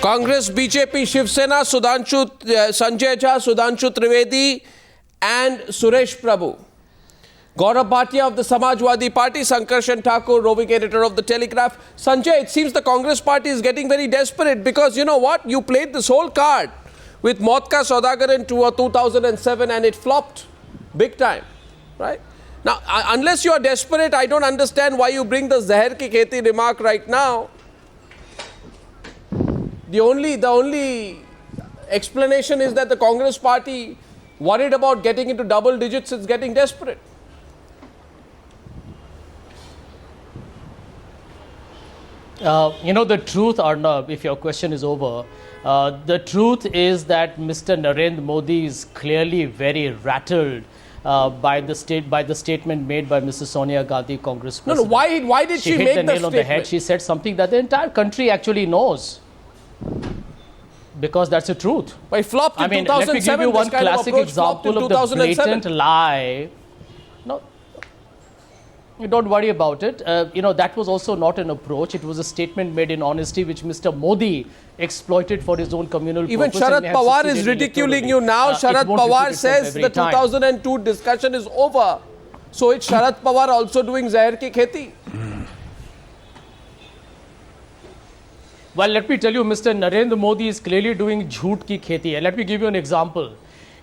Congress-BJP, Shiv Sena, Sanjay Jha, Sudhanshu Trivedi and Suresh Prabhu. Gaurav Bhatia of the Samajwadi Party, Sankarshan Thakur, Roving Editor of the Telegraph. Sanjay, it seems the Congress party is getting very desperate because you know what? You played this whole card with Maut Ka Saudagar in 2007 and it flopped big time, right? Now, unless you are desperate, I don't understand why you bring the Zahar ki kheti remark right now. The only explanation is that the Congress party, worried about getting into double digits, is getting desperate. The truth, Arnab, if your question is over, the truth is that Mr. Narendra Modi is clearly very rattled by the statement made by Mrs. Sonia Gandhi, Congress President. No, why did she make the hit the nail on the head. She said something that the entire country actually knows. Because that's the truth. But it flopped in 2007. Let me give you one classic example of the blatant lie. No, you don't worry about it. That was also not an approach. It was a statement made in honesty, which Mr. Modi exploited for his own communal Even purpose. Sharad Pawar is ridiculing you now. Sharad Pawar says the 2002 discussion is over. So it's Sharad Pawar also doing Zahar ki kheti. Well, let me tell you, Mr. Narendra Modi is clearly doing jhoot ki kheti. Let me give you an example.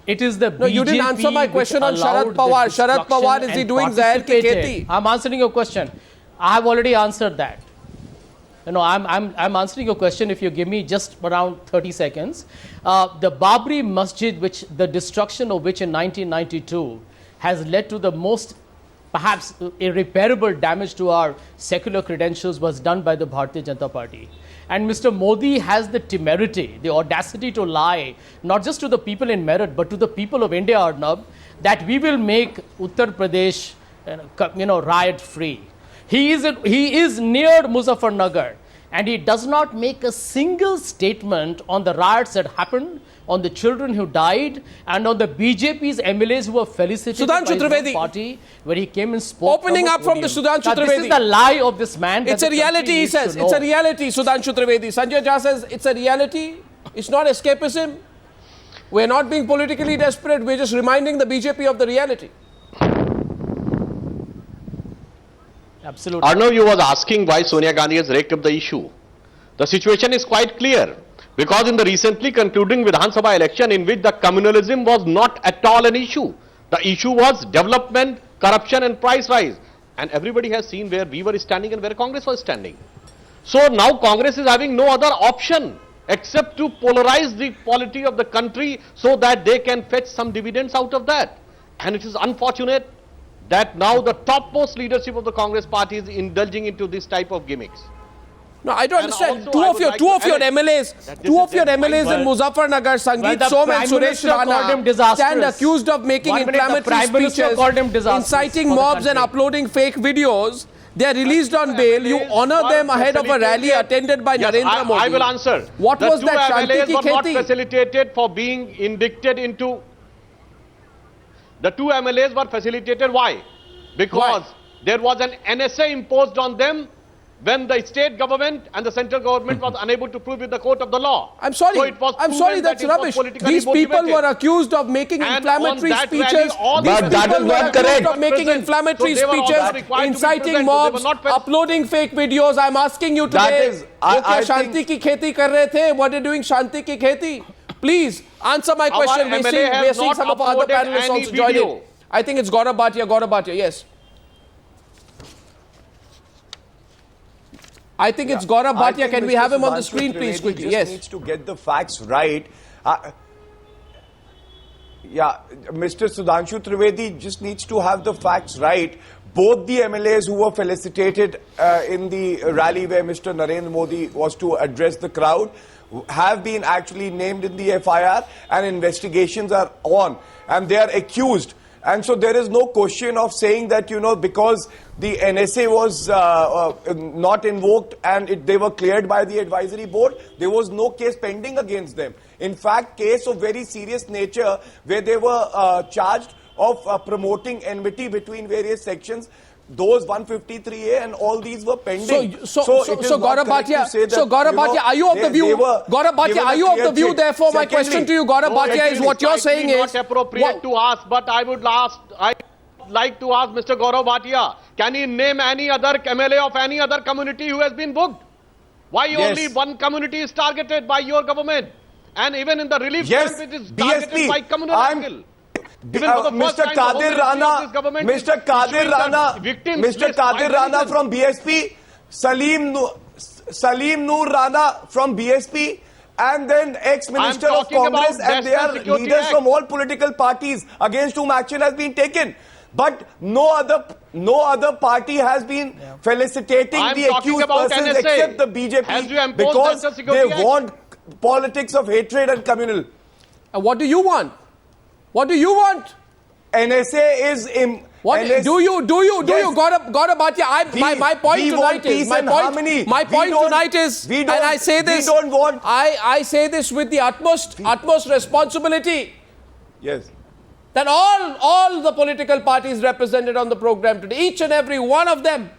It is the BJP. No, you didn't answer my question on Sharad Pawar. Sharad Pawar, is he doing Zahar ki kheti? I'm answering your question. I have already answered that. I'm answering your question if you give me just around 30 seconds. The Babri Masjid, which the destruction of which in 1992 has led to the most perhaps irreparable damage to our secular credentials, was done by the Bharatiya Janata Party. And Mr. Modi has the temerity, the audacity to lie, not just to the people in Meerut, but to the people of India, Arnab, that we will make Uttar Pradesh, riot-free. He is near Muzaffarnagar, and he does not make a single statement on the riots that happened, on the children who died, and on the BJP's MLAs who were felicitated by his own party, where he came and spoke. Opening up from the Sudhanshu Trivedi. This is the lie of this man. It's a reality, he says. It's a reality, Sudhanshu Trivedi. Sanjay Jha says it's a reality. It's not escapism. We're not being politically desperate. We're just reminding the BJP of the reality. Absolutely. Arnab, you was asking why Sonia Gandhi has raked up the issue. The situation is quite clear. Because in the recently concluding Vidhan Sabha election, in which the communalism was not at all an issue. The issue was development, corruption and price rise. And everybody has seen where we were standing and where Congress was standing. So now Congress is having no other option except to polarize the polity of the country so that they can fetch some dividends out of that. And it is unfortunate that now the topmost leadership of the Congress party is indulging into this type of gimmicks. No, I don't understand. Two of your MLAs in Muzaffarnagar, Sangeet Som and Suresh Rana, stand accused of making inflammatory speeches, inciting mobs and uploading fake videos. They are released on bail. You honor them ahead of a rally attended by Narendra Modi. I will answer. What was that Shanti ki MLAs were not kheti? facilitated for being indicted into. The two MLAs were facilitated. Why? Because there was an NSA imposed on them when the state government and the central government was unable to prove with the court of the law. I'm sorry. So it was That's rubbish. These people were accused of making inflammatory speeches. But that is not correct. Of making inflammatory speeches, inciting mobs, uploading fake videos. I'm asking you today, Shanti ki kheti kar rahe the? What are you doing Shanti ki kheti? Please answer my question. We're seeing some of our other panelists also join in. I think it's Gaurav Bhatia, yes. I think it's Gaurav Bhatia. Can we have him on the screen, please, quickly? Yes. Needs to get the facts right. Mr. Sudhanshu Trivedi just needs to have the facts right. Both the MLAs who were felicitated in the rally where Mr. Narendra Modi was to address the crowd have been actually named in the FIR, and investigations are on, and they are accused. And so there is no question of saying that, because the NSA was not invoked and they were cleared by the advisory board, there was no case pending against them. In fact, case of very serious nature where they were charged of promoting enmity between various sections, those 153A and all these were pending. So it is not Gaurav correct to Bhatia, say that, so Gaurav Bhatia, are you of the view? Gaurav Bhatia, are you of the view? Therefore, my question to you, Gaurav Bhatia, is what you're saying is not appropriate to ask, but I would like to ask Mr. Gaurav Bhatia, can he name any other MLA of any other community who has been booked? Why only one community is targeted by your government? And even in the relief camp, it is targeted by communal angle. Mr. Kadir Rana from BSP, Salim Noor Rana from BSP, and then ex-minister of Congress, and they are leaders from all political parties against whom action has been taken. But no other party has been felicitating the accused persons except the BJP because they want politics of hatred and communal. And what do you want? What do you want? NSA is do you Gaurav Bhatia, my point tonight is and I say this, I say this with the utmost responsibility. Yes. That all the political parties represented on the program today, each and every one of them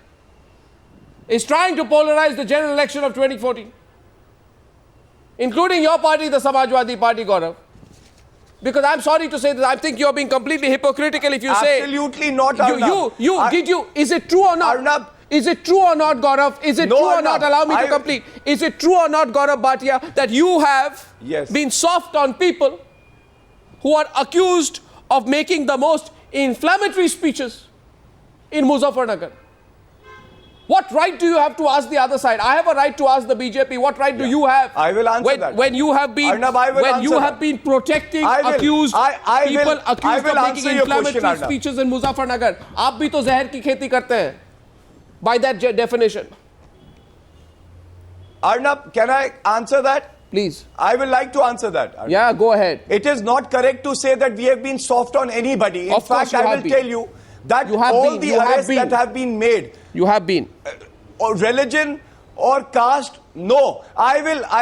is trying to polarize the general election of 2014, including your party, the Samajwadi Party, Gaurav. Because I'm sorry to say this, I think you're being completely hypocritical if you say... Absolutely not, Arnab. Is it true or not? Arnab. Is it true or not, Gaurav? Is it true or not? Allow me to complete. Is it true or not, Gaurav Bhatia, that you have been soft on people who are accused of making the most inflammatory speeches in Muzaffarnagar? What right do you have to ask the other side? I have a right to ask the BJP. What right do you have? I will answer that. When you have been, Arnab, been protecting accused people accused of making inflammatory speeches in Muzaffarnagar, आप भी तो जहर की खेती करते हैं. By that definition. Arnab, can I answer that? Please. I will like to answer that. Arnab. Yeah, go ahead. It is not correct to say that we have been soft on anybody. In fact, I will tell you that all the arrests that have been made. You have been. Or religion or caste, no. I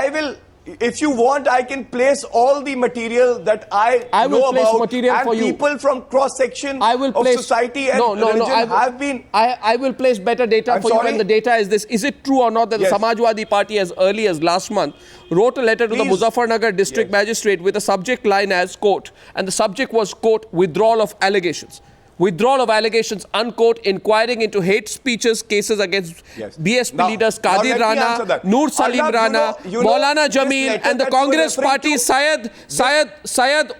will, if you want, I can place all the material that I know about, material and for people you. From cross-section of society and religion have been... I will place better data for you, and the data is this. Is it true or not that the Samajwadi Party, as early as last month, wrote a letter to the Muzaffarnagar district magistrate with a subject line as, quote, and the subject was, quote, withdrawal of allegations. Withdrawal of allegations, unquote, inquiring into hate speeches cases against BSP leaders Kadir Rana, Noor Salim Rana, Maulana Jameel, and the Congress party Syed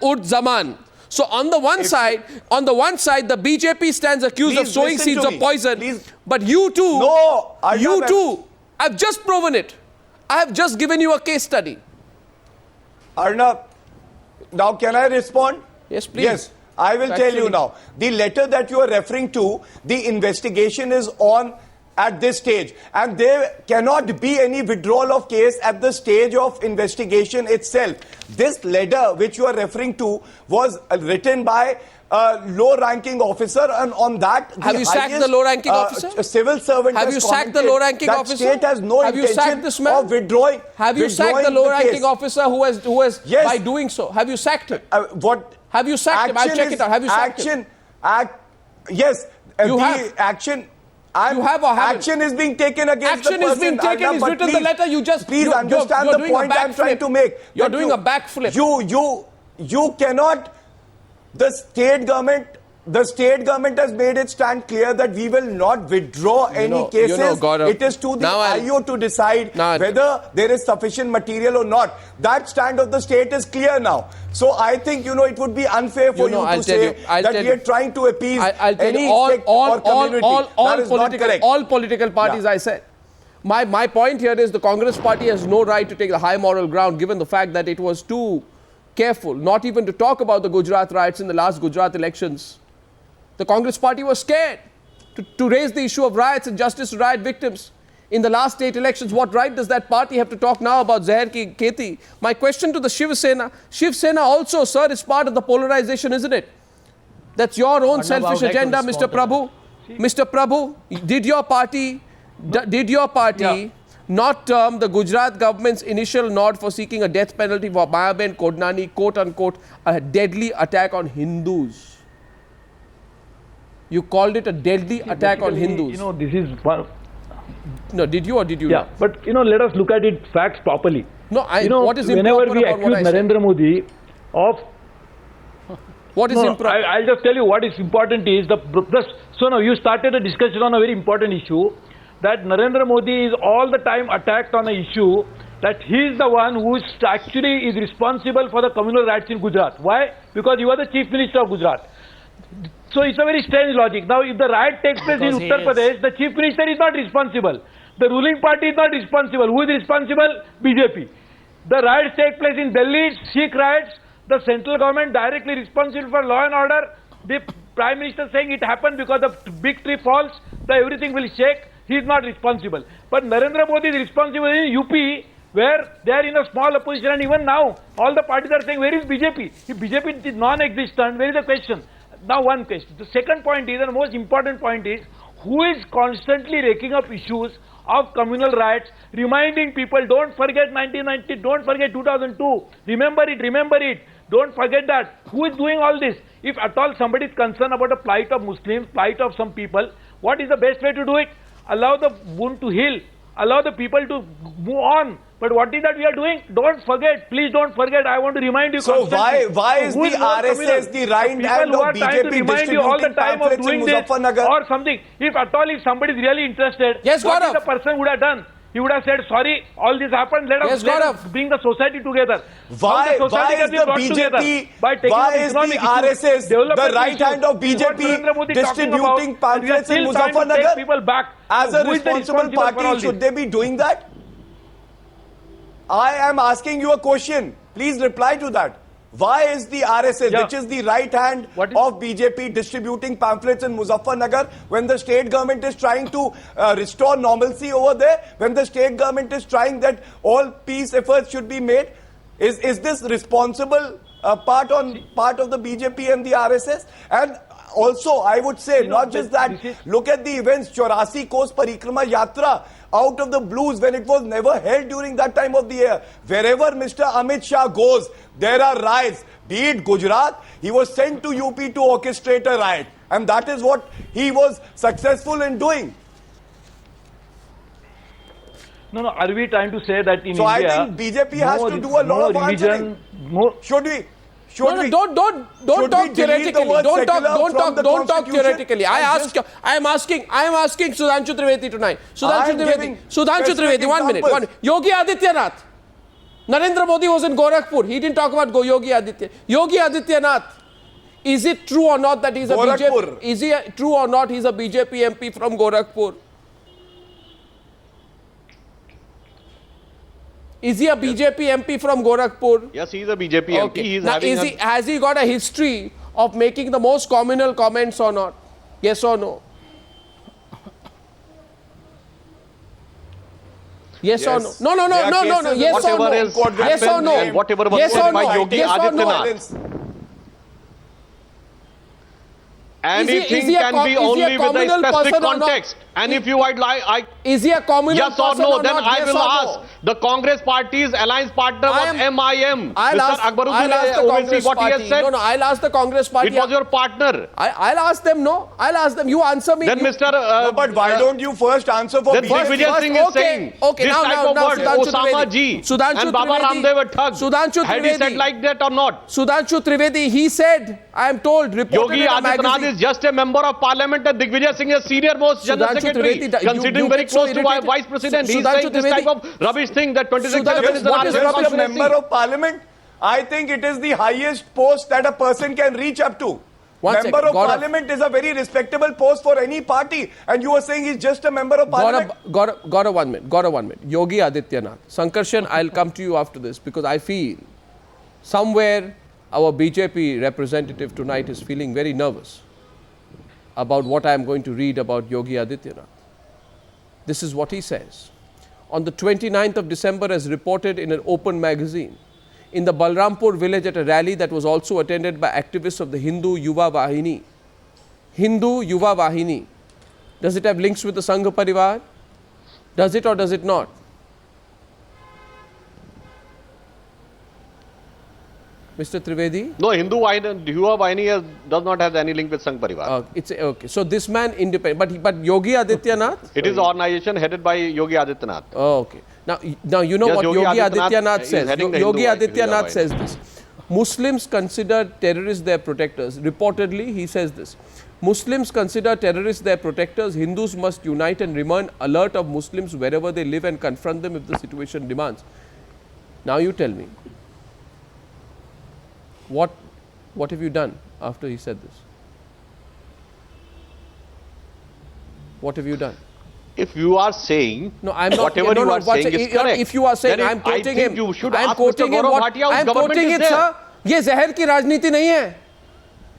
Ud Zaman. So on the one side, the BJP stands accused of sowing seeds of poison. But you too, I've just proven it. I have just given you a case study. Arnab, now can I respond? Yes, please. Yes. I will tell you now. The letter that you are referring to, the investigation is on at this stage. And there cannot be any withdrawal of case at the stage of investigation itself. This letter which you are referring to was written by a low-ranking officer, and on that... Have you sacked the low-ranking officer? A civil servant Have you sacked the low-ranking officer? That state has no intention of withdrawing. Have you sacked the low-ranking officer who has by doing so? Have you sacked him? Have you sacked him? I'll check it out. Have you sacked him? Yes. You have. Action. You have or haven't? Action is being taken against the person. Action is being taken. He's written the letter. You just... Please understand the point I'm trying to make. You're doing a backflip. You cannot... The state government has made it stand clear that we will not withdraw any cases. It is to the IO to decide whether there is sufficient material or not. That stand of the state is clear now. So I think, it would be unfair for you to say that we are trying to appease any sect or community. That is not correct. All political parties, I said. My point here is the Congress party has no right to take the high moral ground, given the fact that it was too careful not even to talk about the Gujarat riots in the last Gujarat elections. The Congress party was scared to raise the issue of riots and justice to riot victims in the last state elections. What right does that party have to talk now about Zahir ki Kheti? My question to the Shiv Sena also, sir, is part of the polarization, isn't it? That's your own selfish agenda, Mr. Prabhu. Mr. Prabhu, did your party not term the Gujarat government's initial nod for seeking a death penalty for Mayaben Kodnani, quote unquote, a deadly attack on Hindus? You called it a deadly attack on Hindus. You know, this is one. No, did you or did you Yeah, not? but you know, let us look at it facts properly. No, you know, what is whenever improper we about what I accuse said? Narendra Modi of What is improper? I'll just tell you what is important is so now you started a discussion on a very important issue, that Narendra Modi is all the time attacked on an issue that he is the one who is actually is responsible for the communal riots in Gujarat. Why? Because you are the Chief Minister of Gujarat. So it's a very strange logic. Now if the riot takes place in Uttar Pradesh, the Chief Minister is not responsible. The ruling party is not responsible. Who is responsible? BJP. The riots take place in Delhi, Sikh riots, the central government directly responsible for law and order. The Prime Minister saying it happened because the big tree falls, everything will shake. He is not responsible. But Narendra Modi is responsible in UP, where they are in a small opposition, and even now all the parties are saying, where is BJP? If BJP is non-existent, where is the question? Now one question. The second point is, and the most important point is, who is constantly raking up issues of communal riots, reminding people, don't forget 1990, don't forget 2002, remember it, don't forget that. Who is doing all this? If at all somebody is concerned about the plight of Muslims, plight of some people, what is the best way to do it? Allow the wound to heal, allow the people to move on. But what is that we are doing? Don't forget, please don't forget. I want to remind you. So why is the RSS the right hand of BJP distributing all the time of pamphlets in doing this Muzaffarnagar? or something? If at all, if somebody is really interested, Yes, what Gaurav. the person would have done? He would have said, sorry, all this happened, let us bring the society together. Why is the BJP, why is the RSS the right hand of BJP distributing pamphlets in Muzaffarnagar? As a responsible party, should they be doing that? I am asking you a question. Please reply to that. Why is the RSS, which is the right hand of BJP, distributing pamphlets in Muzaffarnagar when the state government is trying to restore normalcy over there, when the state government is trying that all peace efforts should be made? Is this responsible part of the BJP and the RSS? And also, I would say, not just that, look at the events, 84 Kos Parikrama Yatra, out of the blues, when it was never held during that time of the year. Wherever Mr. Amit Shah goes, there are riots. Be it Gujarat, he was sent to UP to orchestrate a riot. And that is what he was successful in doing. No, are we trying to say that in so India... So I think BJP has to do a lot of answering. Should we? Don't talk theoretically. Don't talk theoretically. I am asking Sudhanshu Trivedi tonight. Sudhanshu Trivedi, 1 minute. Yogi Adityanath. Narendra Modi was in Gorakhpur. He didn't talk about Yogi Adityanath. Yogi Adityanath. Is it true or not that he's a BJP? Is it true or not he's a BJP MP from Gorakhpur? Is he a BJP MP from Gorakhpur? Yes, he is a BJP MP. Okay. He is now, has he got a history of making the most communal comments or not? Yes or no? Yes or no? No. Yes or no? Yes or no? Whatever was said by Yogi Adityanath. Anything can be only with a specific context. And if you would like, is he a communal yes or person no, or then not? I will ask. The Congress party's alliance partner was MIM. I'll ask the Congress what party. he has said. No, I'll ask the Congress party. It was your partner. I'll ask them, no. I'll ask them. You answer me. Then but why don't you first answer for BJP? Then Vijay Singh is saying this type of words, Osama Ji and Baba Ramdev were thugs. Had he said like that or not? Sudhanshu Trivedi, he said, I am told, reported Yogi in a magazine. Adityanath is just a member of parliament and Digvijay Singh is senior most general secretary, considering very close to vice president. He is saying this type of rubbish thing that 2611 is not a member of parliament. I think it is the highest post that a person can reach up to. Member of parliament is a very respectable post for any party, and you are saying he's just a member of parliament. Gaurav, 1 minute. Yogi Adityanath. Sankarshan, I'll come to you after this because I feel somewhere our BJP representative tonight is feeling very nervous about what I am going to read about Yogi Adityanath. This is what he says. On the 29th of December, as reported in an open magazine, in the Balrampur village at a rally that was also attended by activists of the Hindu Yuva Vahini. Hindu Yuva Vahini. Does it have links with the Sangha Parivar? Does it or does it not? Mr. Trivedi? No, Yuva Vahini does not have any link with Sangh Parivar. It's okay. So this man independent, but Yogi Adityanath? It is an organization headed by Yogi Adityanath. Oh, okay. Now you know Yes, what Yogi Adityanath is says. heading the Yogi Hindu Adityanath Yuva says this. Muslims consider terrorists their protectors. Reportedly, he says this. Muslims consider terrorists their protectors. Hindus must unite and remain alert of Muslims wherever they live and confront them if the situation demands. Now you tell me. What have you done after he said this? What have you done? If you are saying no, I'm not. whatever you are saying is correct, if you are saying then I'm quoting him, you should I'm ask quoting Mr. him. Gaurav What Bhatia, whose I'm government quoting is it, there. sir. ये जहर की राजनीति नहीं है.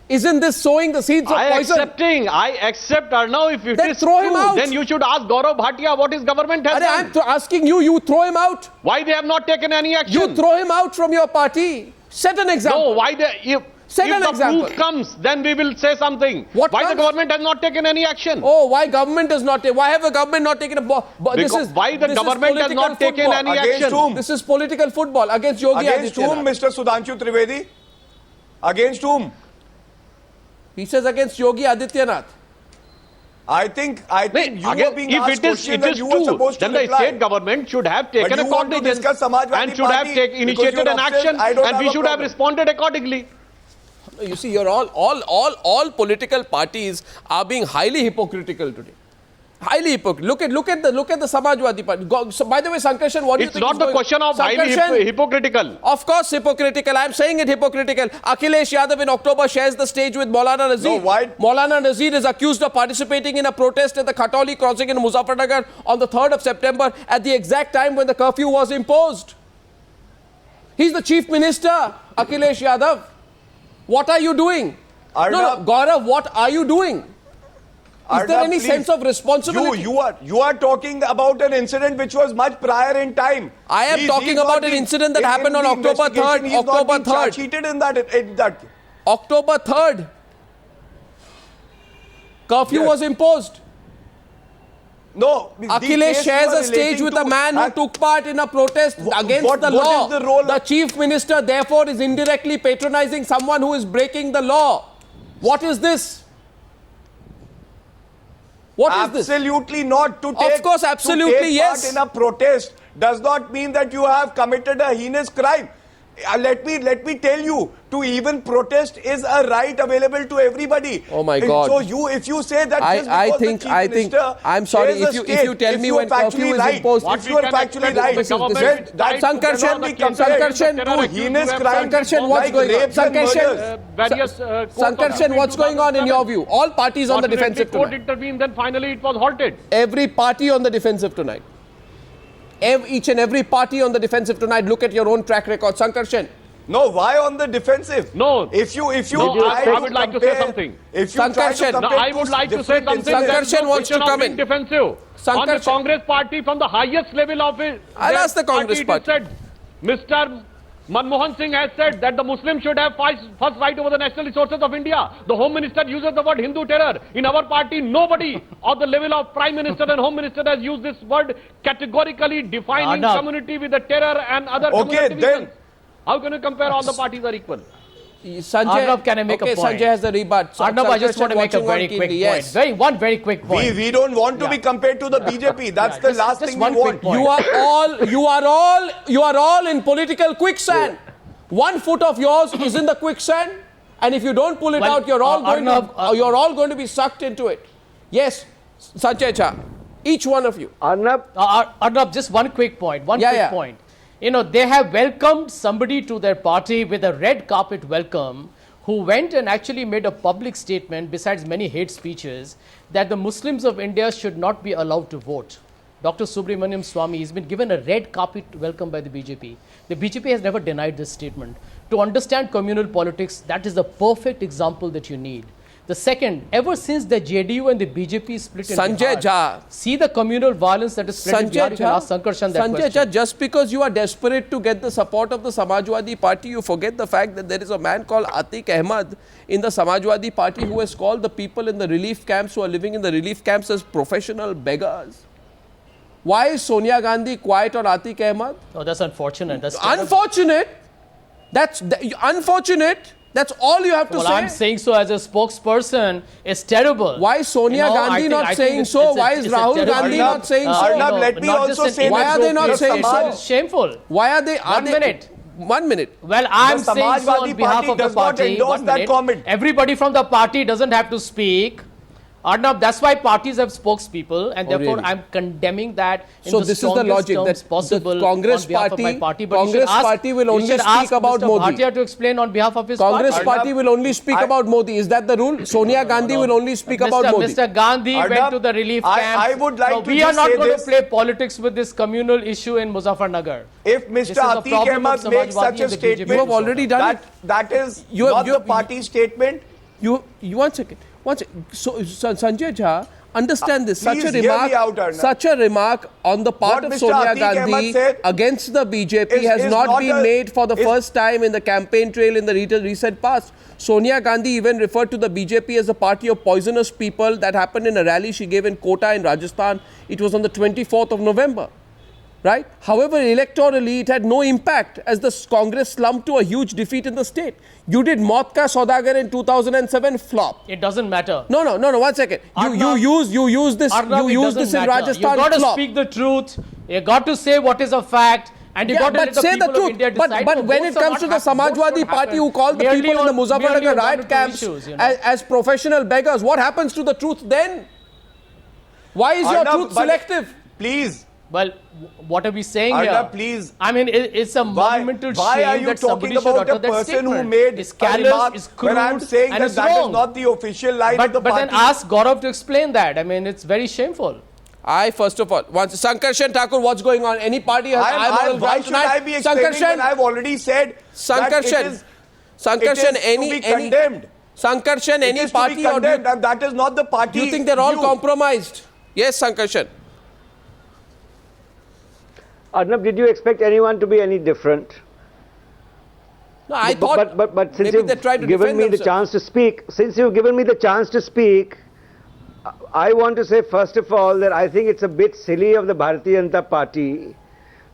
Isn't this sowing the seeds of poison? I accept Arnab. If it Then is throw him true, out. then you should ask Gaurav Bhatia what his government has done. I'm asking you. You throw him out. Why they have not taken any action? You throw him out from your party. Set an example. No, why they? Set If an the example. proof comes, then we will say something. What why comes? the government has not taken any action? Oh, why government has not taken? Why have the government not taken a? Why the government has not taken any Against action? whom? This is political football against Yogi Against whom, Adityanath. Mr. Sudhanshu Trivedi? Against whom? He says against Yogi Adityanath. I think you were being if asked it is questions and you were true, supposed to then the reply. state government should have taken you a want to cognizance discuss Samajwadi and should have Party initiated because an you're action, upset. I don't and we have a should have problem. responded accordingly. You see, you're all political parties are being highly hypocritical today. Highly hypocritical. Look at the Samajwadi Party. So, by the way, Sankarshan, what do you It's think? not the question of highly hypocritical. Of course, hypocritical. I'm saying it hypocritical. Akhilesh Yadav in October shares the stage with Maulana Nazir. No, why? Maulana Nazir is accused of participating in a protest at the Khatoli crossing in Muzaffarnagar on the 3rd of September at the exact time when the curfew was imposed. He's the chief minister, Akhilesh Yadav. What are you doing? Arnab, Gaurav, what are you doing? Is there Arnab, any please. sense of responsibility? You are talking about an incident which was much prior in time. I am talking about an incident that happened on in the October 3rd. investigation, he's not October been 3rd. cheated in that. October 3rd. Curfew Yes. was imposed. No, Akhilesh shares a stage with a man who took part in a protest against the law. What is the role The chief minister, therefore, is indirectly patronizing someone who is breaking the law. What is this? What is this? Absolutely not. To take, Of course, absolutely, to take yes. part in a protest does not mean that you have committed a heinous crime. Let me tell you, to even protest is a right available to everybody. Oh my And God. so if you say that just because the chief minister I'm sorry, shares a if you tell me when curfew is imposed. if you are factually right, then that Sankarshan, cannot be compared Sankarshan, to heinous crimes Sankarshan, what's like going on? rapes and murders. Sankarshan, what's going on in your view? All parties on the defensive Court tonight. intervened, then finally it was halted. Every party on the defensive tonight. Each and every party on the defensive tonight. Look at your own track record. Sankarshan. No, why on the defensive? No. If you No, try I to would like to say compare- something. If you try to Sankarshan. No, compare I two would like to say different something. incidents- Sankarshan wants to come in. Defensive. On the Sankarshan. Congress party, from the highest level of it, I'll ask the Congress it is said, Mr. Manmohan Singh has said that the Muslims should have first right over the national resources of India. The Home Minister uses the word Hindu terror. In our party, nobody of the level of Prime Minister and Home Minister has used this word, categorically defining Arnab. community with the terror and other Okay, communal then- divisions. How can you compare all the parties are equal? Sanjay, Arnab, can I make a point? Sanjay has the rebut. Arnab, I just want to make a watching very on quick keenly, point. yes. One very quick point. We don't want to be Yeah. compared to the BJP. That's the just- last just thing one we quick want. point. You are all in political quicksand. One foot of yours is in the quicksand, and if you don't pull it Well, out, you're all going to be sucked into it. Yes, Sanjay Jha, each one of you. Arnab, just one quick point. Point. You know, they have welcomed somebody to their party with a red carpet welcome, who went and actually made a public statement, besides many hate speeches, that the Muslims of India should not be allowed to vote. Dr. Subramaniam Swamy has been given a red carpet welcome by the BJP. The BJP has never denied this statement. To understand communal politics, that is the perfect example that you need. The second, ever since the JDU and the BJP split in Sanjay Bihar, Jha. see the communal violence that is spread in Bihar. You can ask Sankarshan that question. Jha, just because you are desperate to get the support of the Samajwadi Party, you forget the fact that there is a man called Atiq Ahmed in the Samajwadi Party who has called the people in the relief camps who are living in the relief camps as professional beggars. Why is Sonia Gandhi quiet on Atiq Ahmed? Oh, that's unfortunate. That's terrible. Unfortunate. That's unfortunate. That's all you have to Well, say. I'm saying so as a spokesperson. It's terrible. Why is Sonia Gandhi not saying so? Why is Rahul Gandhi not saying so? Arnab, let me also say Why are they not saying so? It's shameful. Why are they? 1 minute. 1 minute. Well, I'm saying so on Samajwadi behalf Party of the does not party. endorse 1 that minute. comment. Everybody from the party doesn't have to speak. Arnab, that's why parties have spokespeople, and therefore really? I'm condemning that in So the this is the strongest logic terms that possible the Congress on behalf party, of my party. But Congress party will only speak about Mr. Modi. Bhatia to explain on behalf of his Congress party. party will only speak about Modi. Is that the rule? Sonia Gandhi will only speak about Modi. Mr. Gandhi Arnab, went to the relief camps. I would like No, to we just are not say going to this. play politics with this communal issue in Muzaffarnagar. If This is Mr. a Atiq problem of Ahmed makes Samajwadi such a and the BJP. statement, You have already done it. that is You have- not you the have- party statement. You 1 second. 1 second. So Sanjay Jha, understand this. Please hear me out, Arnab. Such a remark on the part What of Mr. Sonia Atiq Gandhi Ahmed said against the BJP has is not not been a- made for the is- first time in the campaign trail in the recent past. Sonia Gandhi even referred to the BJP as a party of poisonous people. That happened in a rally she gave in Kota in Rajasthan. It was on the 24th of November. Right? However, electorally, it had no impact as the Congress slumped to a huge defeat in the state. You did Maut Ka Saudagar in 2007, flop. It doesn't matter. No, 1 second. Arnab, You use this Arnab, it use doesn't this in matter. Rajasthan, You got to flop. speak the truth. You got to say what is a fact. And you Yeah, got to let but the say the people of truth. India decide. But when it comes to the Samajwadi Party who called the people in the Muzaffarnagar riot camps as professional beggars, what happens to the truth then? Why is your Arnab, truth but selective? Please. Well, what are we saying Arnab, here? please. I mean, it's a monumental Why are shame you that somebody talking should about utter a that person who statement. made It's a callous, remark it's crude, when I'm saying and that it's that wrong. is not the official line of the But party? then ask Gaurav to explain that. I mean, it's very shameful. First of all, once Sankarshan Thakur, what's going on? Any party has Why should I be explaining when I've already said that it is to be condemned? Sankarshan, It any is to be party or condemned, and that is not the party. do you think they're all view. compromised? Yes, Sankarshan. Arnab, did you expect anyone to be any different? No, I thought But since maybe they tried to you've given defend me the themselves. chance to speak, I want to say first of all that I think it's a bit silly of the Bharatiya Janata Party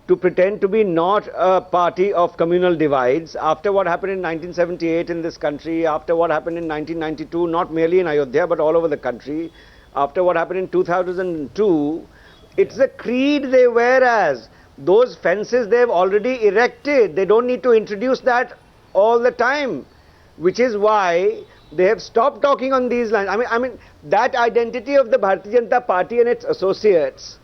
to pretend to be not a party of communal divides after what happened in 1978 in this country, after what happened in 1992, not merely in Ayodhya but all over the country, after what happened in 2002. It's a creed they wear as. Those fences they've already erected. They don't need to introduce that all the time, which is why they have stopped talking on these lines. I mean that identity of the Bharatiya Janata Party and its associates,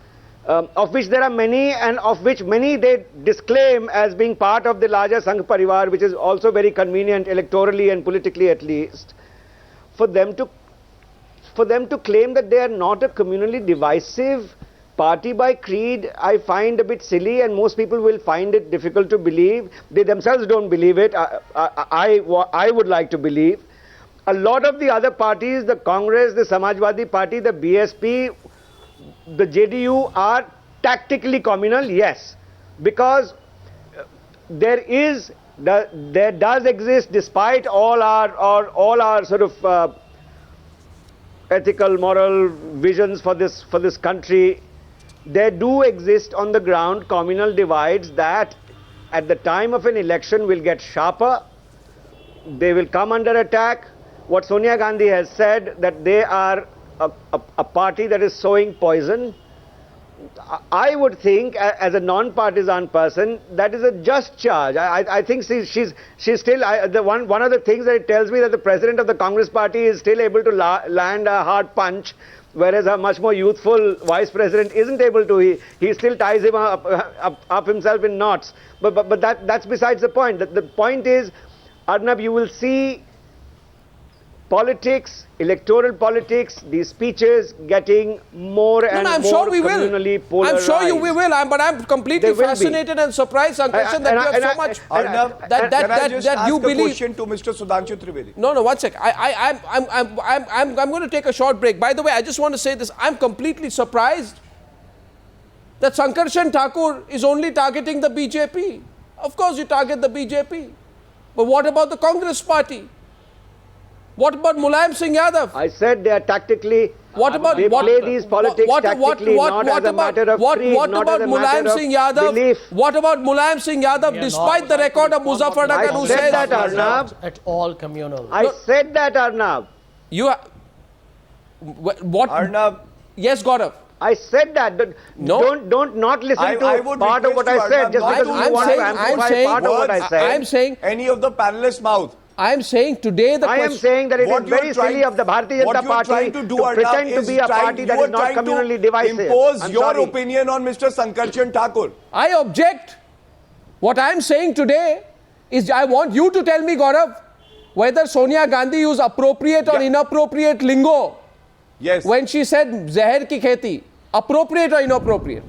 of which there are many and of which many they disclaim as being part of the larger Sangh Parivar, which is also very convenient electorally and politically at least, for them to claim that they are not a communally divisive party by creed, I find a bit silly, and most people will find it difficult to believe. They themselves don't believe it. I would like to believe. A lot of the other parties, the Congress, the Samajwadi Party, the BSP, the JDU are tactically communal, yes, because there does exist, despite all our sort of ethical, moral visions for this country, there do exist on the ground communal divides that at the time of an election will get sharper, they will come under attack. What Sonia Gandhi has said, that they are a party that is sowing poison, I would think, as a non-partisan person, that is a just charge. I think she's still, one of the things that it tells me that the president of the Congress party is still able to land a hard punch, whereas a much more youthful vice president isn't able to. He still ties him up himself in knots. But that's besides the point. The point is, Arnab, you will see politics, electoral politics, these speeches getting more and I'm more sure we communally will. polarized. I'm sure we will. But I'm completely fascinated and surprised, Sankarshan, that you have so much Arnab, that can I just ask you a believe. question to Mr. Sudhanshu Trivedi? No, 1 sec. I'm going to take a short break. By the way, I just want to say this. I'm completely surprised that Sankarshan Thakur is only targeting the BJP. Of course, you target the BJP. But what about the Congress party? What about Mulayam Singh Yadav? I said they are tactically What about They play these politics tactically, not as a matter of creed, what not about as a matter Mulayam of Singh Yadav? belief. What about Mulayam Singh Yadav, despite the record of Muzaffarnagar, who I said says that, Arnab. At all communal. I said that, Arnab. you what? Arnab, Yes, Gaurav. I said that. No. Don't not listen I to would part of what request I you, said Arnab, just not because to- you want to I'm amplify saying part of what I said. I'm saying any of the panelists' mouth. I'm saying today the I am question. saying that it What is you're very trying- silly of the Bharatiya what Janata you're Party trying to do, Arnab, pretend to is be a trying- party that you is are not trying to communally divisive. impose I'm your sorry. opinion on Mr. Sankarshan Thakur. I object. What I'm saying today is I want you to tell me, Gaurav, whether Sonia Gandhi used appropriate or Yeah. inappropriate lingo Yes. when she said Zahar ki kheti. Appropriate or inappropriate?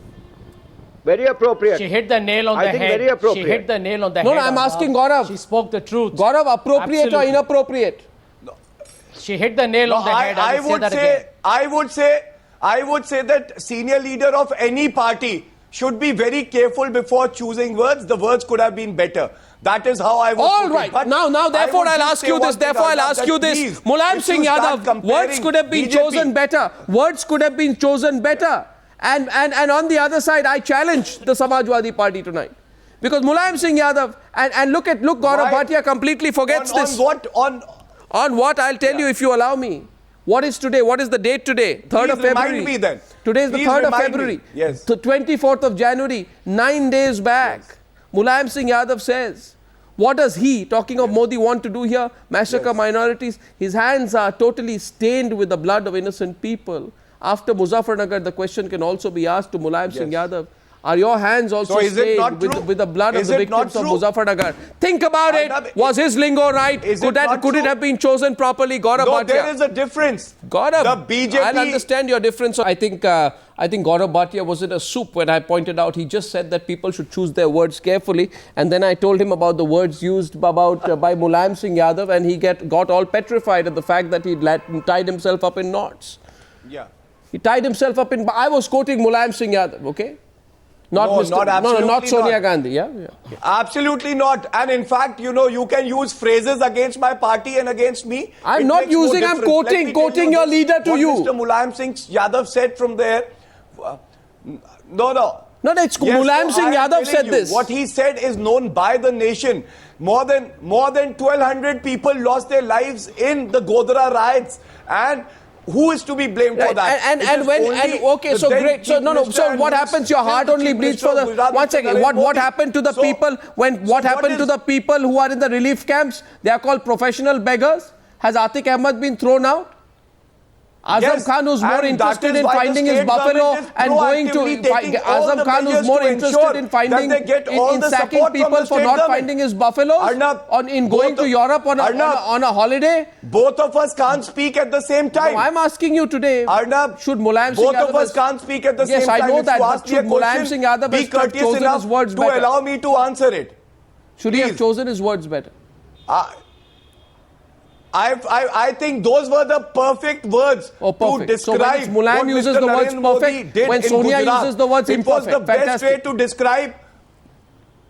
Very appropriate. She hit the nail on I the think head. very appropriate. She hit the nail on the No, head. no, I'm Arnab. asking Gaurav. She spoke the truth. Gaurav, appropriate or Absolutely. inappropriate? She hit the nail on the head. I will say that again. I would say that senior leader of any party should be very careful before choosing words. The words could have been better. That is how I would All put it. right. But Now, I therefore, would I'll just ask say you one this. thing, Therefore, I'll Arnab, ask that you this. please, Mulayam if Singh you start Yadav, words comparing could have been BJP chosen better. Words could have been chosen better. And on the other side, I challenge the Samajwadi Party tonight. Because Mulayam Singh Yadav, and look, Gaurav Why? Bhatia completely forgets this. On what? I'll tell you if you allow me. What is today? What is the date today? 3rd of Please remind February. me then. Today is the Please 3rd of remind me. February. Yes. The 24th of January, 9 days back. Mulayam Singh Yadav says, what does he, talking of Modi, want to do here? Massacre minorities. His hands are totally stained with the blood of innocent people. After Muzaffarnagar, the question can also be asked to Mulayam Singh Yadav. Are your hands also So is it not stained true? with the blood Is of the it not victims of true? Muzaffarnagar? Think about Arnab, it. Was his lingo right? is it not Could it true? have been chosen properly? Gaurav No, Bhatia. there is a difference. Gaurav, the BJP. I'll understand your difference. I think Gaurav Bhatia was in a soup when I pointed out. He just said that people should choose their words carefully, and then I told him about the words used by Mulayam Singh Yadav, and he got all petrified at the fact that he tied himself up in knots. Yeah. He tied himself up in. I was quoting Mulayam Singh Yadav. Okay. Not absolutely Sonia not. Gandhi. Yeah. Absolutely not. And in fact, you can use phrases against my party and against me. I'm It not makes no using, I'm difference. Let me tell quoting you your this, leader to what you. Mr. Mulayam Singh Yadav said from there. No. No, it's Yes, Mulayam so Singh I am Yadav telling said you, this. What he said is known by the nation. More than 1,200 people lost their lives in the Godhra riots, and who is to be blamed for that? Okay, so great. So So what happens? Your heart only bleeds for the. One second. What happened to the people what happened to the people who are in the relief camps? They are called professional beggars. Has Atiq Ahmed been thrown out? Azam Khan, who's more interested in finding his buffalo and going to Azam Khan, who's more interested in finding in sacking people for not finding his buffaloes, in going to Europe on a holiday. Both of us can't speak at the same time. No, I'm asking you today. Arnab, should Mulayam Singh both Yadav of us can't speak at the same time. Yes, I know If that. you But ask me a should Mulayam question, Singh Yadav be have courteous chosen enough his words to better? allow me to answer it. Should he have Please. chosen his words better? I think those were the perfect words Oh, perfect. to describe So when Mulayam what uses Mr. the words Narendra Modi perfect, did when in Sonia Gujarat. uses the words it was imperfect. the best Fantastic. way to describe.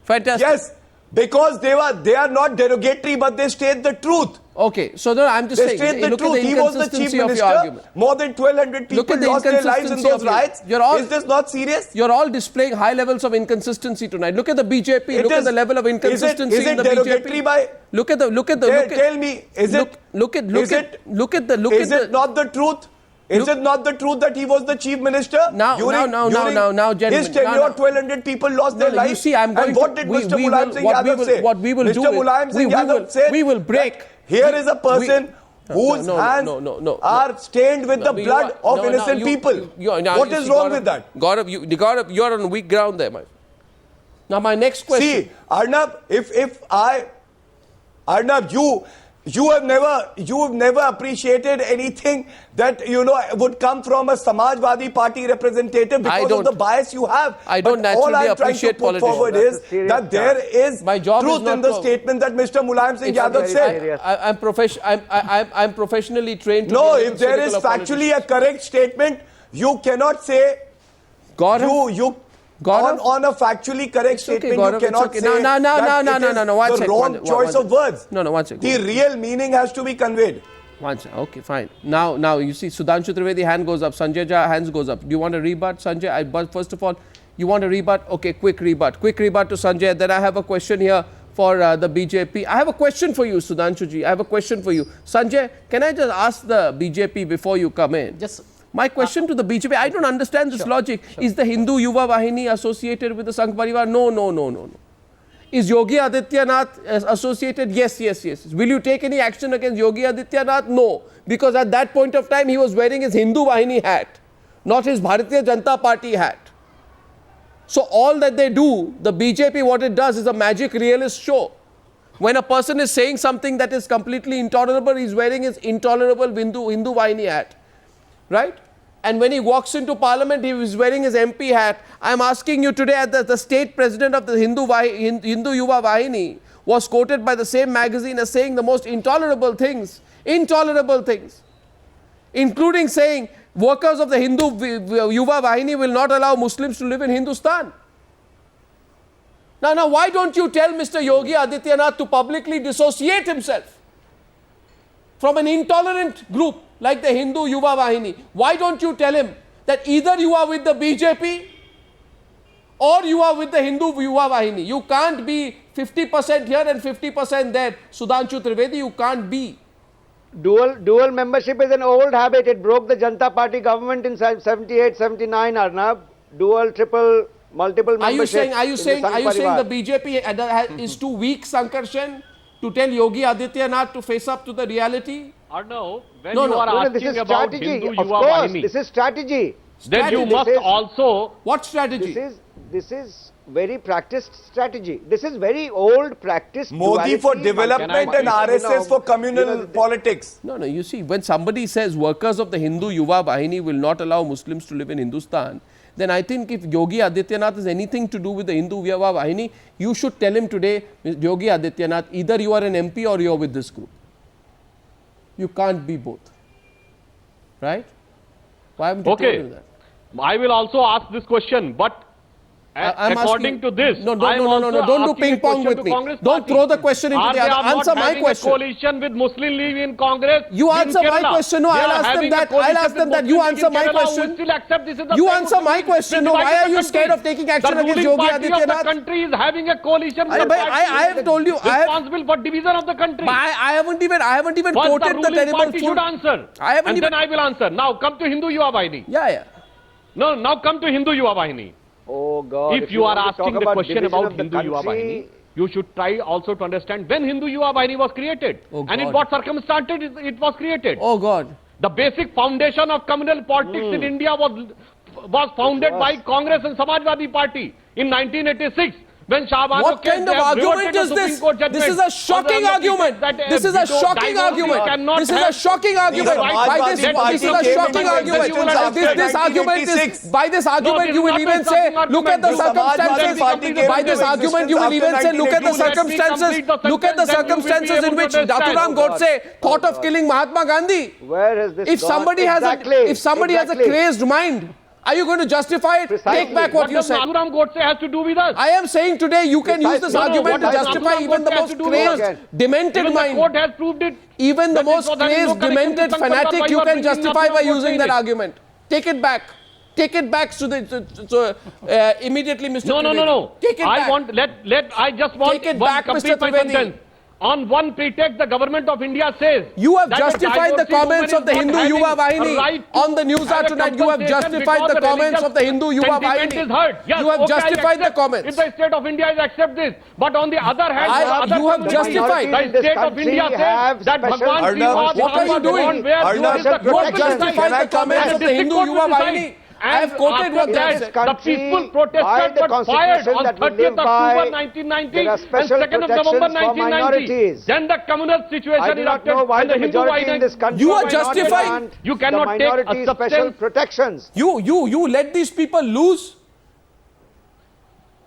Fantastic. Yes, because they are not derogatory, but they state the truth. Okay, so no, I'm just They saying, state the look at truth. the He was the chief inconsistency of your minister. argument. More than 1,200 Look people at the lost their lives in inconsistency those of riots. your- Is this not serious? You're all displaying high levels of inconsistency tonight. Look at the BJP. Look at the level of inconsistency is it in the derogatory BJP. by? Tell me, is it? Is it not the truth? Is it not the truth that he was the chief minister? Now, gentlemen. His tenure, 1,200 people lost their lives. You see, I'm going and what to, did Mr. Mulayam Singh Yadav say? What we will do Mr. Mulayam Singh Yadav said, we will break. Here is a person whose hands are stained with the blood of innocent people. What is wrong with that? Gaurav, you're on weak ground there, my friend. Now, my next question. See, Arnab, Arnab, you have never appreciated anything that would come from a Samajwadi Party representative because of the bias you have. I don't But all naturally I'm trying to appreciate put forward is that there is My job is truth not in the to- statement that Mr. Mulayam Singh Yadav said. I'm professionally trained to No, be if there is cynical factually a correct statement, you cannot say Gaurav? on a factually correct statement, Gaurav, you cannot it's say okay. No, that it is one the second, wrong choice of words. No, one second. The real meaning has to be conveyed. Once, okay, fine. Now you see Sudhanshu Trivedi hand goes up, Sanjay Jha hands goes up. Do you want to rebut, Sanjay? But first of all, you want to rebut? Okay, quick rebut to Sanjay. Then I have a question here for the BJP. I have a question for you, Sudhanshu ji. I have a question for you. Sanjay, can I just ask the BJP before you come in? Just my question to the BJP, I don't understand this logic. Is the Hindu Yuva Vahini associated with the Sangh Parivar? No. Is Yogi Adityanath associated? Yes. Will you take any action against Yogi Adityanath? No. Because at that point of time, he was wearing his Hindu Vahini hat, not his Bharatiya Janata Party hat. So all that they do, the BJP, what it does is a magic realist show. When a person is saying something that is completely intolerable, he's wearing his intolerable Hindu Vahini hat. Right? And when he walks into parliament, he is wearing his MP hat. I am asking you today, the state president of the Hindu Yuva Vahini was quoted by the same magazine as saying the most intolerable things, including saying workers of the Hindu Yuva Vahini will not allow Muslims to live in Hindustan. Now, why don't you tell Mr. Yogi Adityanath to publicly dissociate himself from an intolerant group like the Hindu Yuva Vahini? Why don't you tell him that either you are with the BJP or you are with the Hindu Yuva Vahini? You can't be 50% here and 50% there. Sudhanshu Trivedi, you can't be. Dual membership is an old habit. It broke the Janata Party government in 78, 79, Arnab. Dual, triple, multiple membership. Are you saying the BJP is too weak, Sankarshan, to tell Yogi Adityanath to face up to the reality? Arnab, when you are asking about Hindu Yuva Vahini, this is strategy. Then you must also... What strategy? This is very practiced strategy. This is very old practiced. Modi for development and RSS for communal politics. No, you see, when somebody says workers of the Hindu Yuva Vahini will not allow Muslims to live in Hindustan, then I think if Yogi Adityanath has anything to do with the Hindu Yuva Vahini, you should tell him today, Yogi Adityanath, either you are an MP or you are with this group. You can't be both. Right? Why haven't you told him that? I will also ask this question, but according to this, don't do ping pong with me. Don't throw the question into the other. Answer my question. Coalition with Muslim League in Congress. You answer my question. No, I'll ask them that. You answer my question. You answer my question. No, why are you scared of taking action against Yogi Adityanath? The country is having a coalition. I have told you. Responsible for division of the country. I haven't even quoted the terrible food. Should answer. And then I will answer. Now come to Hindu Yuva Vahini. Yeah. No, now come to Hindu Yuva Vahini. Oh God! If you are asking the question about Hindu Yuva Vahini, you should try also to understand when Hindu Yuva Vahini was created and in what circumstances it was created. Oh God! The basic foundation of communal politics in India was founded by Congress and Samajwadi Party in 1986. When what kind of argument is this? This is a shocking argument. This is a shocking argument. This is a shocking argument. This is a shocking argument. This argument is, by this argument you will even say, look at the circumstances. By this argument you will even say, look at the circumstances. Look at the circumstances in which Nathuram Godse thought of killing Mahatma Gandhi. Where has this If somebody has a crazed mind, are you going to justify it? Precisely. Take back what you said. What does Nathuram Godse has to do with us? I am saying today you can use this argument to justify even the most crazed, demented mind. The court has proved it. Even the most crazed, demented fanatic you can justify by using that argument. Take it back. Take it back immediately, Mr. Trivedi. No. Take it back. I just want Take it back, Mr. Trivedi. On one pretext, the government of India says... You have justified the comments of the Hindu Yuva Vahini on the Newshour tonight. You have justified the comments of the Hindu Yuva Vahini. You have justified the comments. If the state of India is accept this, but on the other hand, you have justified. The state of India says that Bhagwan Shiva... What are you doing? You have justified the comments of the Hindu Yuva Vahini. I have quoted what they have said. The peaceful protesters were fired on 30th October 1990 and 2nd of November 1990. Then the communal situation erupted and the Hindu Vahini. You are justifying. You cannot take a special protections. You let these people lose.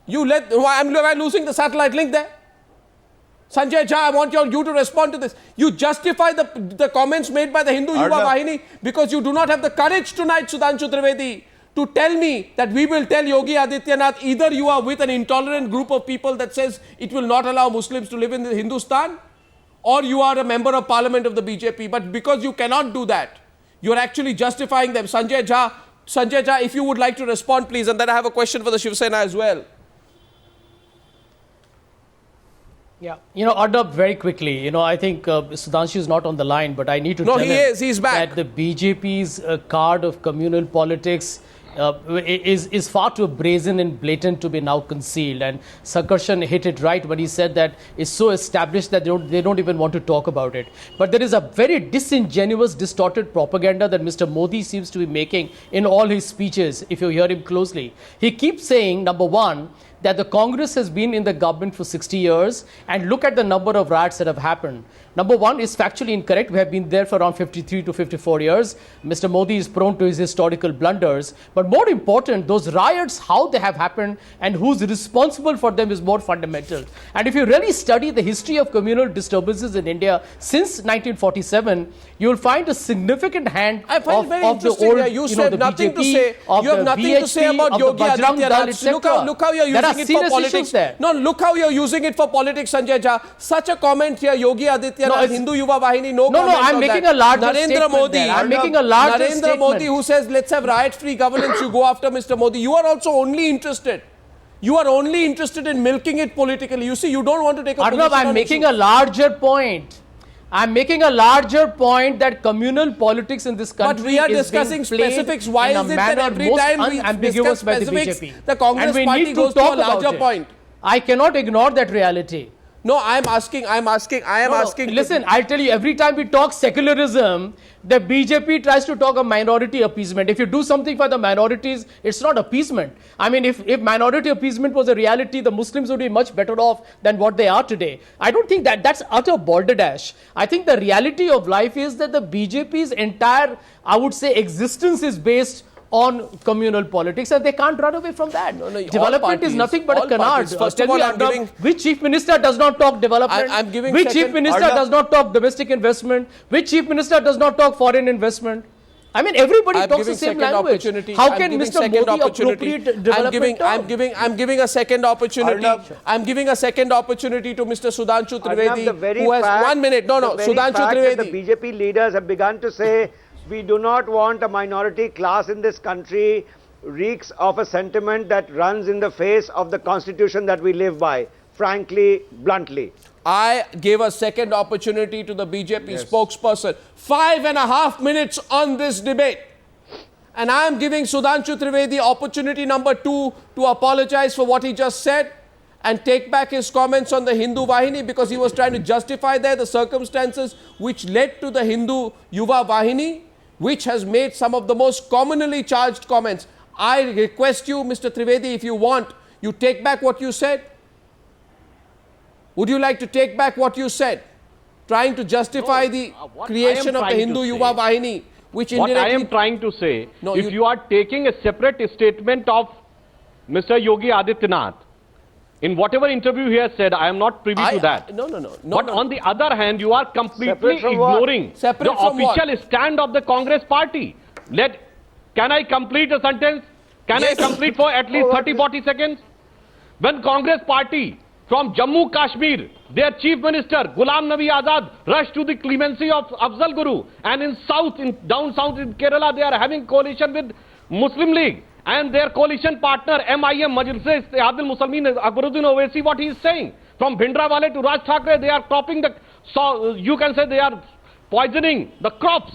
Am I losing the satellite link there? Sanjay Jha, I want you to respond to this. You justify the comments made by the Hindu Yuva Vahini because you do not have the courage tonight, Sudhanshu Trivedi, to tell me that we will tell Yogi Adityanath either you are with an intolerant group of people that says it will not allow Muslims to live in Hindustan, or you are a member of parliament of the BJP. But because you cannot do that, you are actually justifying them. Sanjay Jha, if you would like to respond, please. And then I have a question for the Shiv Sena as well. Yeah, Arnab, very quickly, I think Sudhanshu is not on the line, but I need to tell him he's back. that the BJP's card of communal politics is far too brazen and blatant to be now concealed. And Sankarshan hit it right when he said that it's so established that they don't even want to talk about it. But there is a very disingenuous, distorted propaganda that Mr. Modi seems to be making in all his speeches, if you hear him closely. He keeps saying, number one, that the Congress has been in the government for 60 years and look at the number of riots that have happened. Number one is factually incorrect. We have been there for around 53 to 54 years. Mr. Modi is prone to his historical blunders. But more important, those riots, how they have happened and who's responsible for them is more fundamental. And if you really study the history of communal disturbances in India since 1947, you will find a significant hand I find of very the interesting old, that you said the nothing BJP, to say. You have nothing to say about Yogi Adityanath. Look how you're using it for politics. No, look how you're using it for politics, Sanjay Jha. Such a comment here, Yogi Adityanath, Hindu Yuva Vahini, no comment on I'm making a larger Narendra statement Modi, there. I'm making a larger Narendra statement. Modi, who says, let's have riot-free governance, you go after Mr. Modi. You are also only interested. You are only interested in milking it politically. You see, you don't want to take a position Arnab, I'm making a larger point. I'm making a larger point that communal politics in this country but we are discussing specifics. Why is it that every time we discuss specifics, the Congress party goes to a larger point? I cannot ignore that reality. No, I am asking. Listen, I'll tell you, every time we talk secularism, the BJP tries to talk of minority appeasement. If you do something for the minorities, it's not appeasement. I mean, if minority appeasement was a reality, the Muslims would be much better off than what they are today. I don't think that's utter balderdash. I think the reality of life is that the BJP's entire, I would say, existence is based on communal politics, and they can't run away from that. No, development is nothing but a canard. First of all, I'm giving... Which chief minister does not talk development? Which chief minister does not talk domestic investment? Which chief minister does not talk foreign investment? I mean, everybody talks the same language. How can Mr. Modi appropriate development? I'm giving a second opportunity. I'm giving a second opportunity to Mr. Sudhanshu Trivedi, who has 1 minute. Sudhanshu Trivedi. The BJP leaders have begun to say, we do not want a minority class in this country, reeks of a sentiment that runs in the face of the constitution that we live by, frankly, bluntly. I gave a second opportunity to the BJP spokesperson. 5.5 minutes on this debate. And I am giving Sudhanshu Trivedi opportunity number 2 to apologize for what he just said and take back his comments on the Hindu Vahini, because he was trying to justify there the circumstances which led to the Hindu Yuva Vahini, which has made some of the most commonly charged comments. I request you, Mr. Trivedi, if you want, you take back what you said. Would you like to take back what you said? Trying to justify the creation of the Hindu Yuva Vahini, which indirectly... What I am trying to say, if you are taking a separate statement of Mr. Yogi Adityanath, in whatever interview he has said, I am not privy to that. But on the other hand, you are completely ignoring the official stand of the Congress party. Can I complete a sentence? Can I complete for at least 30-40 seconds? When Congress party from Jammu Kashmir, their chief minister Ghulam Nabi Azad rushed to the clemency of Afzal Guru, and down south in Kerala they are having coalition with Muslim League. And their coalition partner, MIM, Majlis Ittehad al-Muslimin, Akbaruddin Owaisi, what he is saying. From Bhindranwale to Raj Thackeray, they are cropping you can say they are poisoning the crops,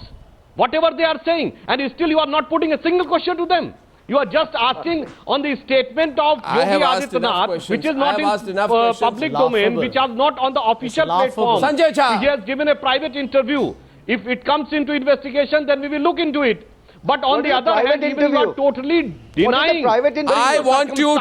whatever they are saying. And still you are not putting a single question to them. You are just asking on the statement of Yogi Adityanath, which is not in public domain, which are not on the official platform. Sanjay Jha. He has given a private interview. If it comes into investigation, then we will look into it. But on the other hand, even you are totally denying. I want you.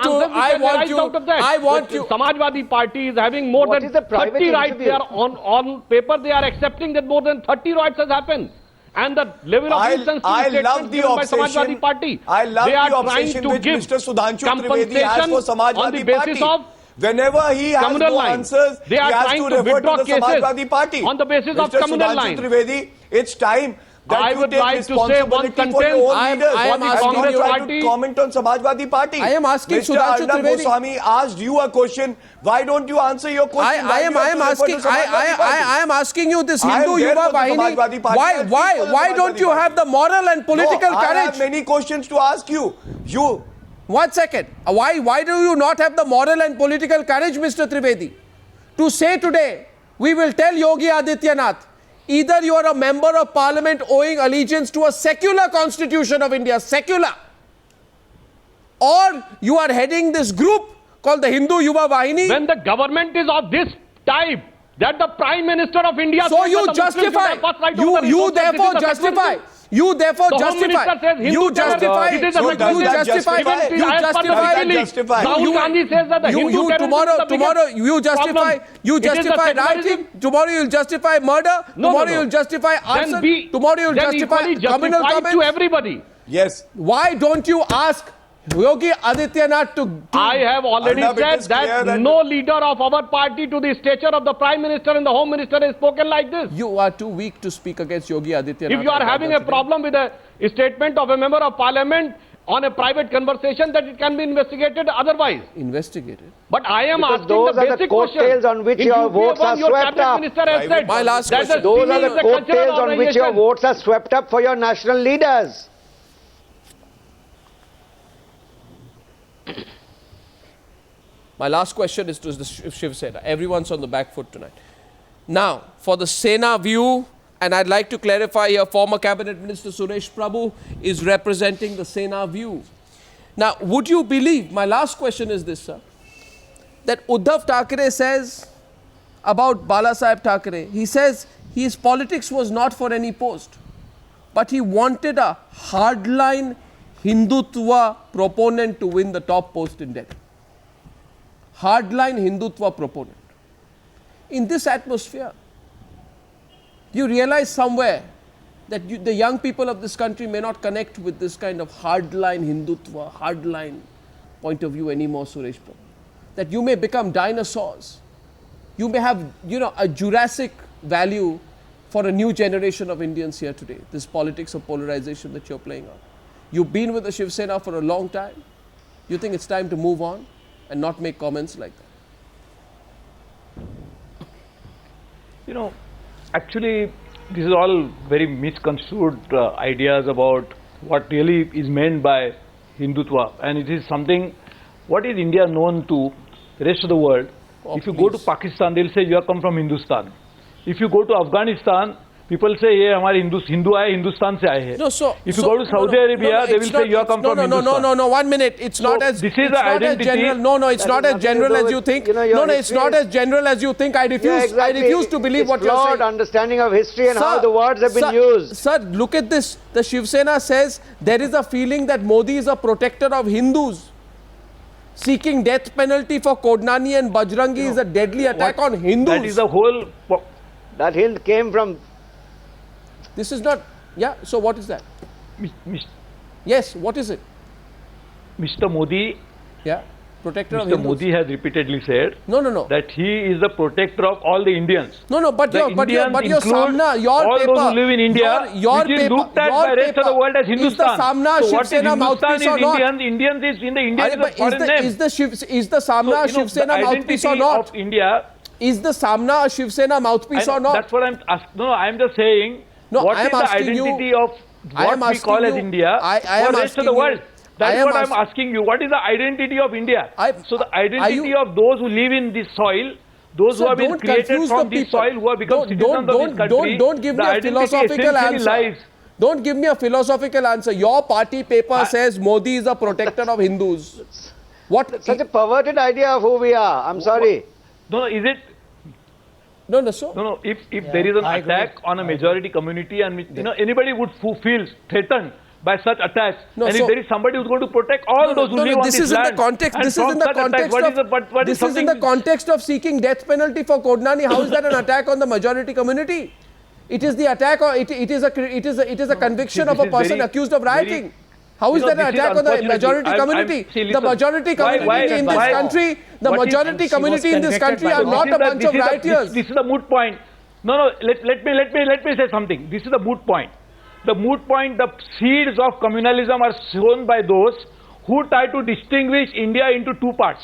Samajwadi Party is having more than 30 riots. They are on paper. They are accepting that more than 30 riots has happened. And the level of insensitivity given by Samajwadi Party. I love the obsession which Mr. Sudhanshu Trivedi has for Samajwadi Party. Whenever he has no answers, he has to refer to the Samajwadi Party. On the basis of communal lines. Mr. Sudhanshu Trivedi, it's time that I you would take like to say one responsibility for your sentence. own leaders. I am And asking you you- try to comment on Samajwadi Party. I am asking Mr. Sudhanshu Arnab Trivedi. Goswami asked you a question. Why don't you answer your question? I am asking you this I am Hindu there Yuva for the Samajwadi Vahini. Party. I speak for the Why don't Samajwadi you Party. have the moral and political I have courage? many questions to ask you. 1 second. Why do you not have the moral and political courage, Mr. Trivedi, to say today, we will tell Yogi Adityanath, either you are a member of parliament owing allegiance to a secular constitution of India, secular, or you are heading this group called the Hindu Yuva Vahini. When the government is of this type, that the Prime Minister of India So says you that the Muslims justify, should have first right over the you resources, therefore this is a justify, secular thing. you therefore The Home justify, Minister says Hindu you terror, justify, it is a So secular does thing. that justify? Even You as per the justify. Vahini, justify? Rahul Gandhi says that the Hindu you terrorism tomorrow, is the biggest you justify, problem. you It is the justify secularism. rioting, tomorrow you'll justify murder, tomorrow no. you'll justify arson, Then be tomorrow you'll then justify equally communal justified to comments. everybody. Yes. Why don't you ask Yogi Adityanath to I have already Arnab, it said is clear that that- no leader of our party to the stature of the Prime Minister and the Home Minister has spoken like this. You are too weak to speak against Yogi Adityanath. If you are having a problem with a statement of a member of parliament on a private conversation, that it can be investigated otherwise. Investigated. But I am Because asking those the are the basic question. coattails on which In your UPA votes are your swept cabinet up. minister has said My last that question. the Those are singing the is a cultural coattails on which your organization. votes are swept up for your national leaders. My last question is to the Shiv Sena. Everyone's on the back foot tonight. Now, for the Sena view, and I'd like to clarify here, former Cabinet Minister Suresh Prabhu is representing the Sena view. Now, would you believe, my last question is this, sir, that Uddhav Thackeray says about Balasaheb Thackeray, he says his politics was not for any post, but he wanted a hardline Hindutva proponent to win the top post in Delhi. Hardline Hindutva proponent. In this atmosphere, you realize somewhere that the young people of this country may not connect with this kind of hardline Hindutva, hardline point of view anymore, Suresh Prabhu. That you may become dinosaurs. You may have, a Jurassic value for a new generation of Indians here today. This politics of polarization that you're playing on. You've been with the Shiv Sena for a long time. You think it's time to move on and not make comments like that? Actually, this is all very misconstrued ideas about what really is meant by Hindutva. And it is something, what is India known to the rest of the world? If you go to Pakistan, they'll say you have come from Hindustan. If you go to Afghanistan, people say, "Ye hamare Hindu aaye, Hindustan se aaye hai." No, so if you go to Saudi Arabia, they will say you have come from Hindustan. No, 1 minute. It's not as this is it's the not as identity. general. No, it's That not has as nothing to general do as you with, think. your No, it's history not is- as general as you think. I refuse. Yeah, exactly. I refuse to believe It's what you're flawed saying. understanding of history and how the words have been used. Sir, look at this. The Shiv Sena says there is a feeling that Modi is a protector of Hindus. Seeking death penalty for Kodnani and Bajrangi is a deadly attack on Hindus. That is the whole... That Hind came from... This is not... Yeah, so what is that? Yes, what is it? Mr. Modi, Yeah, protector of Mr. Hindus. Modi has repeatedly said No. that he is the protector of all the Indians. No, but The your Indians include Samna, your all paper, those who live in India, your which is paper, looked at your by rest of the paper, world as Is the Hindustan. Samna So Shiv what is Sena Hindustan mouthpiece is or not? Indians is in the Indians is a foreign name. Is the Samna So, Shiv Sena the mouthpiece or identity not? of India, Is the Samna a Shiv Sena mouthpiece or not? that's what I'm asking. No, I'm just saying, No, what I am is the asking you- identity of I am what we call asking as you- India I am for the rest of asking the you- world? I That's am what I'm asking you. What is the identity of India? So the identity of those who live in this soil, those who have been created from this soil, who have become citizens of this country, Don't give me the a identity philosophical essentially answer. lies. Don't give me a philosophical answer. Your party paper says Modi is a protector of Hindus. What? Such a perverted idea of who we are. I'm sorry. No, is it? No, so. No. If there is an I attack agree. on a majority community, and anybody would who feels threatened by such attacks, No, and so- if there is somebody who's going to protect all those who live on this this is in land, the context. and This is from in the such attacks, context what of. is the- what is This is in the something- context of seeking death penalty for Kodnani. How is that an attack on the majority community? It is the attack, or it is a conviction of a this is person very- accused of rioting. very- How is that an this is attack on the unfortunately- majority community? see, The listen, majority community why- in this why- country, the what is- majority And she was community in this convicted country by are law. not a bunch of rioters. This is the moot point. No, let me say something. This is the moot point. the moot point, the seeds of communalism are sown by those who try to distinguish India into two parts.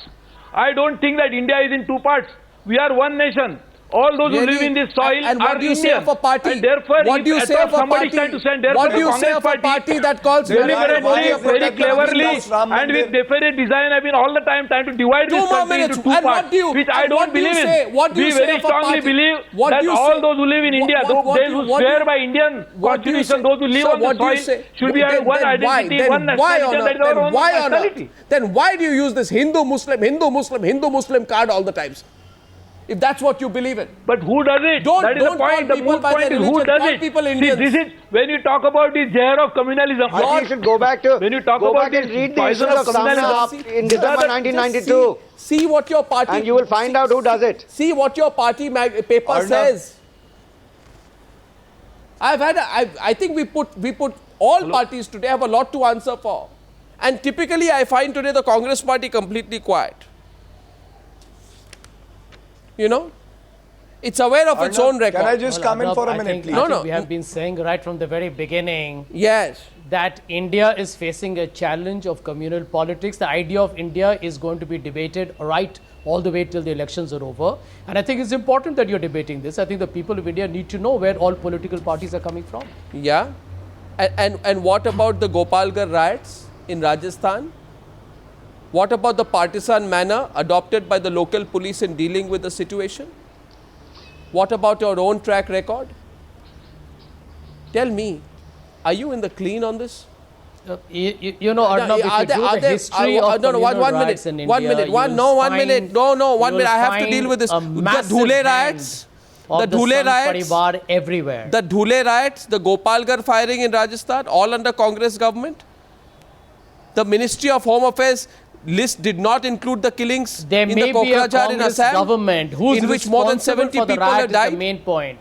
I don't think that India is in two parts. We are one nation. All those who live in this soil and are what do you Indian. say of a party? And therefore, what do you say of a somebody party? trying to send, therefore, What do you say of a party that calls deliberately, very cleverly, and with definite design, have been all the time trying to divide this country into two parts, which I don't believe in. We very strongly believe that all those who live in India, those who swear by Indian constitution, those who live on the soil, should be having one identity, one nationality, and that is our own nationality. Then why do you use this Hindu-Muslim card all the time? If that's what you believe in. But who does it? That is the point. The moot point is who does it. See, this is when you talk about the zehar of communalism. You should go back to when you talk go about back and read the poison issues of of communalism in December 1992. See what your party and you will find out who does it. See what your party paper Arnab. says. I think we put all parties today have a lot to answer for, and typically I find today the Congress party completely quiet. You know, it's aware of its own record. Can I just come in Arnab, for a I minute, think, please? I think we have been saying right from the very beginning Yes. that India is facing a challenge of communal politics. The idea of India is going to be debated right all the way till the elections are over. And I think it's important that you're debating this. I think the people of India need to know where all political parties are coming from. Yeah. And what about the Gopalgarh riots in Rajasthan? What about the partisan manner adopted by the local police in dealing with the situation? What about your own track record? Tell me, are you in the clean on this? You know, Arnab, if you do the history of communal riots in India, one minute. I have to deal with this. The Dhule riots. The Dhule riots everywhere. The Dhule riots, the Gopalgarh firing in Rajasthan, all under Congress government. The Ministry of Home Affairs list did not include the killings there in the may be a Kokrajhar in Congress Assam, government who's in which more than 70 for the people have riot is died. the main point.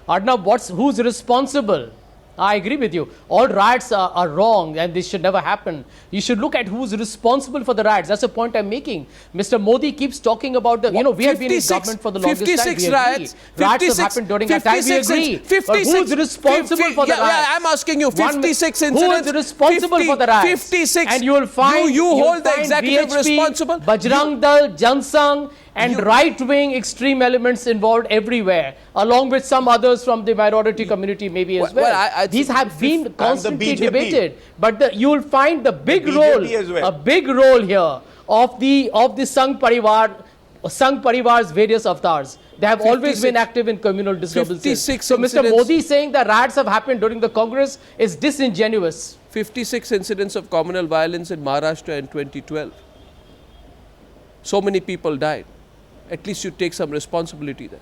Arnab, who's responsible? I agree with you. All riots are wrong and this should never happen. You should look at who's responsible for the riots. That's the point I'm making. Mr. Modi keeps talking about the, you know, we have been in government for the longest time. 56 riots. Riots have happened during our time. We agree. But who's responsible for the riots? Yeah, I'm asking you, 56 incidents. Who is responsible for the riots? 56. And you will find you hold the executive BHP, responsible. Bajrang Dal, Jansangh, and right-wing extreme elements involved everywhere, along with some others from the minority community maybe as well. These have been constantly debated, but you will find the big role, a big role here of the Sangh Parivar's various avatars. They have always been active in communal disturbances. So Mr. Modi saying that riots have happened during the Congress is disingenuous. 56 incidents of communal violence in Maharashtra in 2012. So many people died. At least you take some responsibility there.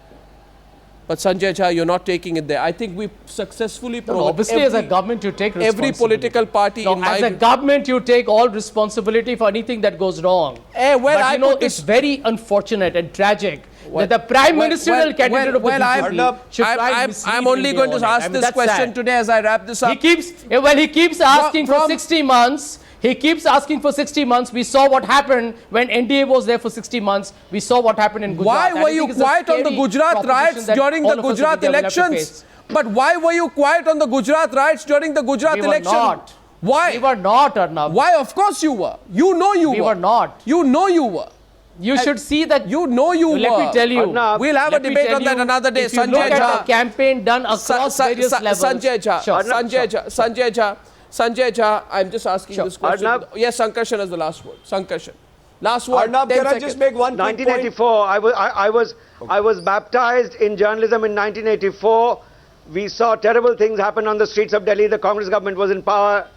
But Sanjay Jha, you're not taking it there. I think we successfully provoked obviously as a government you take responsibility. Every political party in as a government you take all responsibility for anything that goes wrong. But you know, it's very unfortunate and tragic that the Prime Ministerial candidate of the BJP should try and I'm only going to ask this question today as I wrap this up. He keeps asking for 60 months. He keeps asking for 60 months. We saw what happened when NDA was there for 60 months. We saw what happened in Gujarat. Why were you quiet on the Gujarat riots during the Gujarat elections? But why were you quiet on the Gujarat riots during the Gujarat election? We were not. Why? We were not, Arnab. Why? Of course you were. You know you were. We were not. You know you were. You should see that. You know you were. Let me tell you. Arnab, we'll have a debate on that another day. If you look at the campaign done across various levels. Sanjay Jha. Sanjay Jha, I'm just asking this question. Arnab? Yes, Sankarshan has the last word. Sankarshan. Last word. Arnab, can I just make one quick 1984, I was baptized in journalism in 1984. We saw terrible things happen on the streets of Delhi. The Congress government was in power.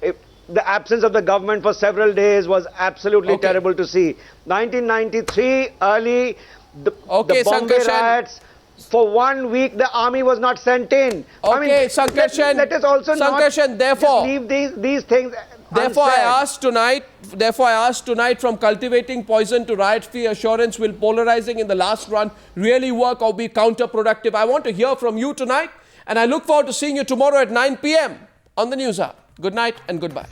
The absence of the government for several days was absolutely terrible to see. 1993, early, the Bombay riots. For 1 week, the army was not sent in. Okay, Sankarshan. Let us also Sankarshan, therefore, leave these things. Therefore, I asked tonight from cultivating poison to riot-free assurance, will polarizing in the last run really work or be counterproductive? I want to hear from you tonight, and I look forward to seeing you tomorrow at 9 p.m. on the Newshour. Good night and goodbye.